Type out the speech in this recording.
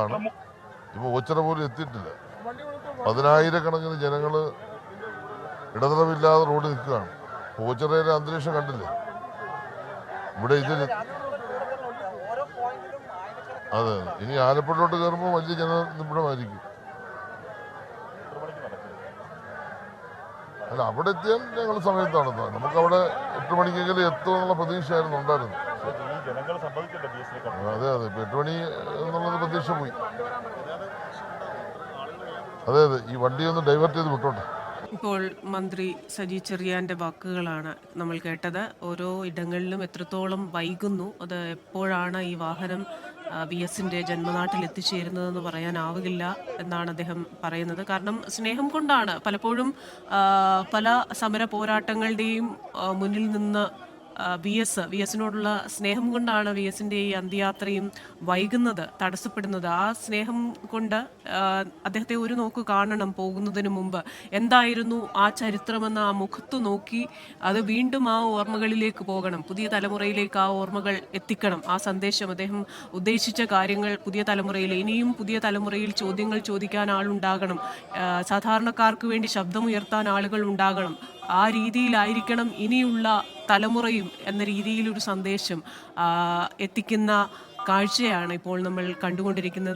ആണ്. ഇപ്പോൾ ഓച്ചിറ പോലും എത്തിയിട്ടില്ല. 10,000-കണക്കിന് ജനങ്ങൾ ഇടതടവില്ലാതെ റോഡ് നിൽക്കുകയാണ്. ഓച്ചിറയിലെ അന്തരീക്ഷം കണ്ടില്ലേ? ഇവിടെ ഇതിൽ അതെ, ഇനി ആലപ്പുഴയിലോട്ട് കയറുമ്പോൾ വലിയ ജനനിബിഡമായിരിക്കും. അല്ല, അവിടെ എത്തിയാൽ ഞങ്ങൾ സമയത്താണ്. നമുക്കവിടെ 8 മണിക്കെങ്കിലും എത്തുമെന്നുള്ള പ്രതീക്ഷയായിരുന്നു ഉണ്ടായിരുന്നു. അതെ, ഇപ്പൊ 8 മണി എന്നുള്ളത് പ്രതീക്ഷ പോയി. അതെ, ഈ വണ്ടി ഒന്ന് ഡൈവേർട്ട് ചെയ്ത് വിട്ടോട്ടെ. ഇപ്പോൾ മന്ത്രി സജി ചെറിയാന്റെ വാക്കുകളാണ് നമ്മൾ കേട്ടത്. ഓരോ ഇടങ്ങളിലും എത്രത്തോളം വൈകുന്നു, അത് എപ്പോഴാണ് ഈ വാഹനം VS-ന്റെ ജന്മനാട്ടിൽ എത്തിച്ചേരുന്നതെന്ന് പറയാനാവില്ല എന്നാണ് അദ്ദേഹം പറയുന്നത്. കാരണം സ്നേഹം കൊണ്ടാണ് പലപ്പോഴും പല സമര പോരാട്ടങ്ങളുടെയും മുന്നിൽ നിന്ന് VS-നോടുള്ള സ്നേഹം കൊണ്ടാണ് VS-ന്റെ ഈ അന്ത്യയാത്രയും വൈകുന്നത്, തടസ്സപ്പെടുന്നത്. ആ സ്നേഹം കൊണ്ട് അദ്ദേഹത്തെ ഒരു നോക്ക് കാണണം പോകുന്നതിന് മുമ്പ്. എന്തായിരുന്നു ആ ചരിത്രമെന്ന് ആ മുഖത്ത് നോക്കി അത് വീണ്ടും ആ ഓർമ്മകളിലേക്ക് പോകണം. പുതിയ തലമുറയിലേക്ക് ആ ഓർമ്മകൾ എത്തിക്കണം. ആ സന്ദേശം, അദ്ദേഹം ഉദ്ദേശിച്ച കാര്യങ്ങൾ ഇനിയും പുതിയ തലമുറയിൽ ചോദ്യങ്ങൾ ചോദിക്കാൻ ആളുണ്ടാകണം. സാധാരണക്കാർക്ക് വേണ്ടി ശബ്ദമുയർത്താൻ ആളുകൾ ഉണ്ടാകണം. ആ രീതിയിലായിരിക്കണം ഇനിയുള്ള തലമുറയും എന്ന രീതിയിലൊരു സന്ദേശം എത്തിക്കുന്ന കാഴ്ചയാണ് ഇപ്പോൾ നമ്മൾ കണ്ടുകൊണ്ടിരിക്കുന്നത്.